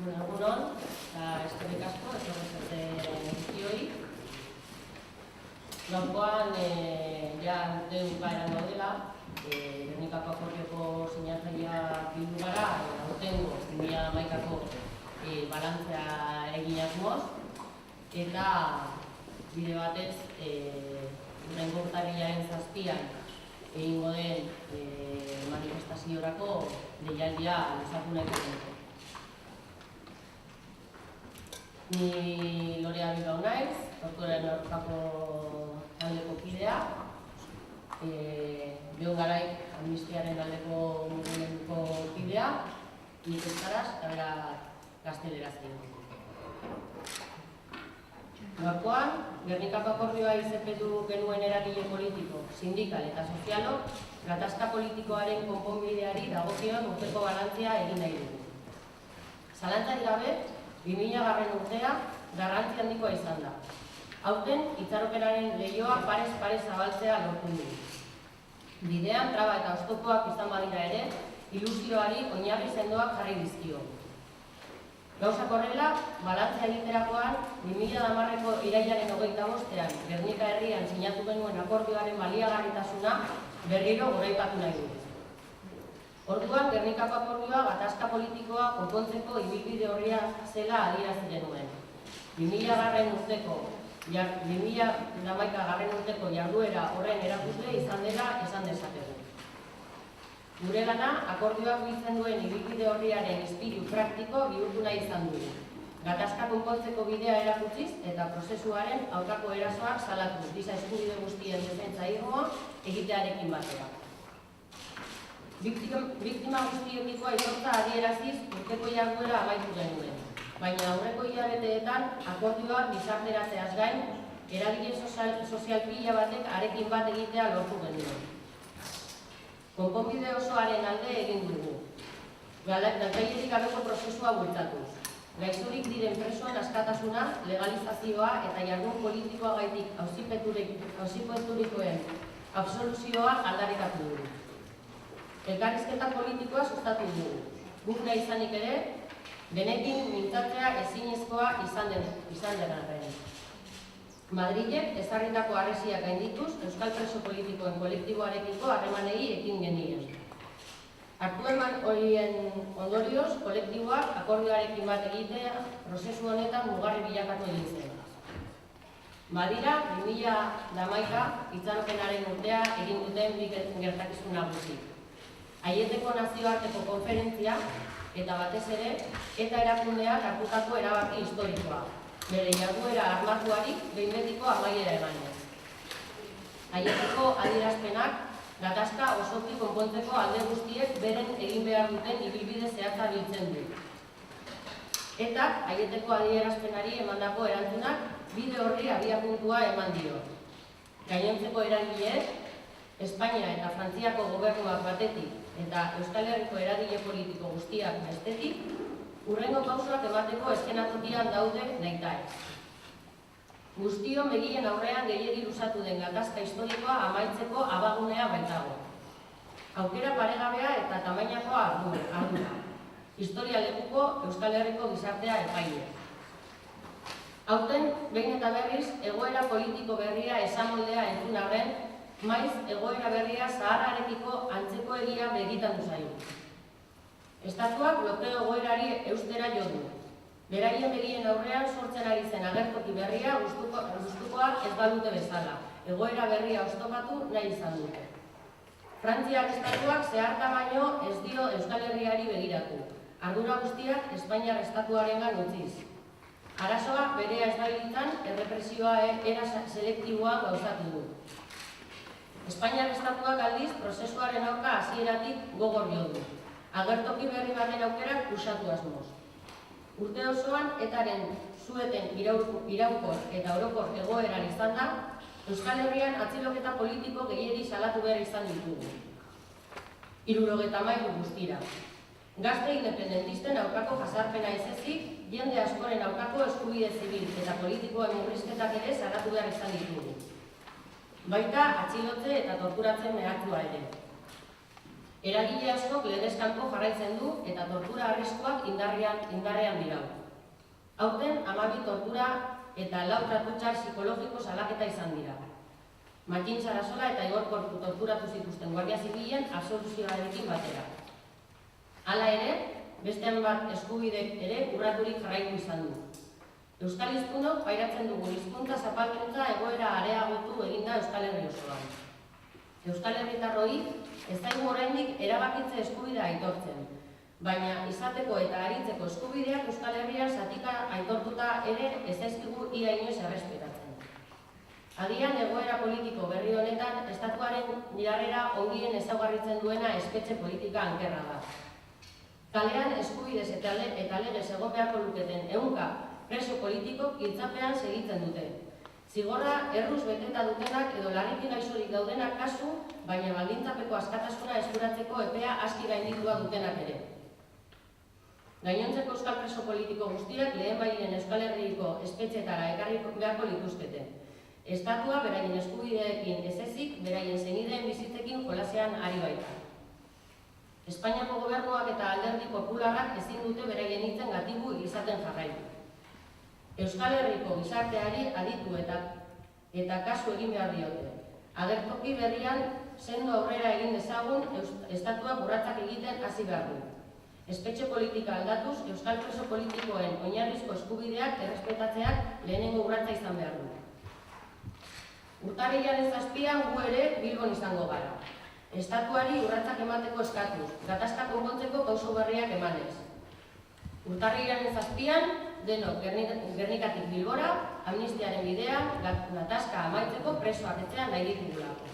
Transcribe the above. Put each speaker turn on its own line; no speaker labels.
Egunon, eta eskerrik asko, etorri guztioi. Gaurkoan, ja urte bukaeran gaudela, Gernikako akordioko sinatzailea bildu gara, aurtengo 2011ko balantzea egin asmoz, eta bide batez, hurrengo urtarrilaren 7an egingo den manifestaziorako deialdia luzatu nahi dut. Ni Lorea Bilbao naiz, torturaren aurkako taldeko kidea. Bion Garai amnistiaren aldeko mugimenduko kidea, nik euskaraz eta bera gazteleraz egin. Gaurkoan, Gernikako akordioa izenpetu genuen eragile politiko, sindikal eta sozialo, gatazka politikoaren konponbideari dagokion urteko balantzea egin nahi dugu. Zalantzarik gabe, 2000 urtea garrantzi handikoa izan da. Aurten, itxaropenaren lehioa parez zabaltzea lortu du. Bidean, traba eta oztopoak izan badira ere, ilusioari oinarri sendoak jarri dizkio. Gauzak horrela, balantzea egiterakoan, 2010ko irailaren 25ean, Gernika herrian sinatu genuen akordioaren baliagarritasuna berriro goraipatu nahi du. Orduan, Gernikako akordioa gatazka politikoa konpontzeko ibilbide horria zela adierazi genuen. 2011 urteko jarduera horren erakusle izan dela esan dezakegu. Gure lana, akordioak biltzen duen ibilbide horriaren ispilu praktiko bihurtu nahi izan dugu. Gatazka konpontzeko bidea erakutsiz eta prozesuaren aurkako erasoak salatuz giza eskubide guztien defentsa irmoa egitearekin batera. Biktima guztiekiko aitortza adieraziz urteko jarduera amaitu genuen, baina aurreko hilabeteetan akordioak gizarteratzeaz gain, eragile sozial pila batek arekin bat egitea lortu genuen. Konponbide osoaren alde egin dugu, galtzailerik gabeko prozesua bultzatuz. Gaixorik diren presoen askatasuna, legalizazioa eta jardun politikoagaitik auzipeturikoen absoluzioa aldarrikatu dugu. Elkarrizketa politikoa sustatu dugu. Guk nahi izanik ere, benekin mintzatzea ezinezkoa izan den arren. Madrilek ezarritako harresiak gaindituz, euskal preso politikoen kolektiboarekiko harremanei ekin genien. Hartu eman horien ondorioz, kolektiboak akordioarekin bat egitea prozesu honetan mugarri bilakatu egin zen. Badira, 2011 itxaropenaren urtea egin duten bi gertakizun nagusi. Aieteko nazioarteko konferentzia eta batez ere, eta erakundeak hartutako erabaki historikoa, bere jarduera armatuari behin betiko amaiera emanez. Aieteko adierazpenak gatazka osoki konpontzeko alde guztiek beren egin behar duten ibilbide zehatza biltzen du. Eta aieteko adierazpenari emandako erantzunak bide horri abiapuntua eman dio. Gainontzeko eragileek, Espainia eta Frantziako gobernuak batetik eta Euskal Herriko eragile politiko guztiak bestetik, hurrengo pausoak emateko eskenatokian daude nahitaez. Guztion begien aurrean gehiegi luzatu den gatazka historikoa amaitzeko abagunea baitago. Aukera paregabea eta tamainakoa ardura. Historia lekuko Euskal Herriko gizartea epaile. Aurten, behin eta berriz, egoera politiko berria esamoldea entzun arren, maiz egoera berria zahararekiko antzeko egia begitatu zaio. Estatuak blokeo egoerari eustera jo du. Beraien begien aurrean sortzen ari zen agertoki berria gustukoak ez balute bezala. Egoera berria oztopatu nahi izan dute. Frantziak estatuak zeharka baino ez dio Euskal Herriari begiratu. Ardura guztiak Espainiar estatuarengan utziz. Arazoa berea ez bailitzan errepresioa era selektiboa gauzatu du. Espainiar estatuak aldiz prozesuaren aurka hasieratik gogor jo du. Agertoki berri baten aukerak usatu asmoz. Urte osoan etaren zueten iraunkor eta orokor egoeran izan da, Euskal Herrian atziloketa politiko gehiegi salatu behar izan ditugu. 73 guztira. Gazte independentisten aurkako jazarpena ez ezik, jende askoren aurkako eskubide zibil eta politikoen murrizketak ere salatu behar izan ditugu. Baita atxilotze eta torturatzen mehatxua ere. Eragile askok legez kanpo jarraitzen du eta tortura arriskuak indarrean dirau. Aurten 12 tortura eta 4 tratu txar psikologiko salaketa izan dira. Matxin Sarasola eta Igor Kortu torturatu zituzten Guardia Zibilen absoluzioarekin batera. Hala ere, beste hainbat eskubidek ere urraturik jarraitu izan du. Euskal hiztunok pairatzen dugu hizkuntza zapalkuntza egoera areagotu eginda Euskal Herri osoan. Euskal Herritarroi ez zaigu oraindik erabakitze eskubidea aitortzen, baina izateko eta aritzeko eskubideak Euskal Herrian zatika aitortuta ere ez zaizkigu ia inoiz errespetatzen. Agian egoera politiko berri honetan estatuaren jarrera ongien ezaugarritzen duena espetxe politika ankerra da. Kalean eskubidez eta legez egon beharko luketen 100 preso politikok giltzapean segitzen dute. Zigorra erruz beteta dutenak edo larriki gaixorik daudenak kasu, baina baldintzapeko askatasuna eskuratzeko epea aski gaindildua dutenak ere. Gainontzeko euskal preso politiko guztiak lehenbailehen Euskal Herriko espetxetara ekarri beharko lituzkete. Estatua beraien eskubideekin ez ezik, beraien senideen bizitzekin jolasean ari baita. Espainiako gobernuak eta alderdi popularrak ezin dute beraien hitzen gatibu izaten jarraitu. Euskal Herriko gizarteari aditu eta kasu egin behar diote. Agertoki berrian sendo aurrera egin dezagun estatuak urratsak egiten hasi behar du. Espetxe politika aldatuz, euskal preso politikoen oinarrizko eskubideak errespetatzeak lehenengo urratsa izan behar du. Urtarrilaren 7an gu ere Bilbon izango gara. Estatuari urratsak emateko eskatuz, gatazka konpontzeko pauso berriak emanez. Urtarrilaren 7an, denok Gernikatik Bilbora, amnistiaren bidean, gatazka amaitzeko presoak etxean nahi ditugulako.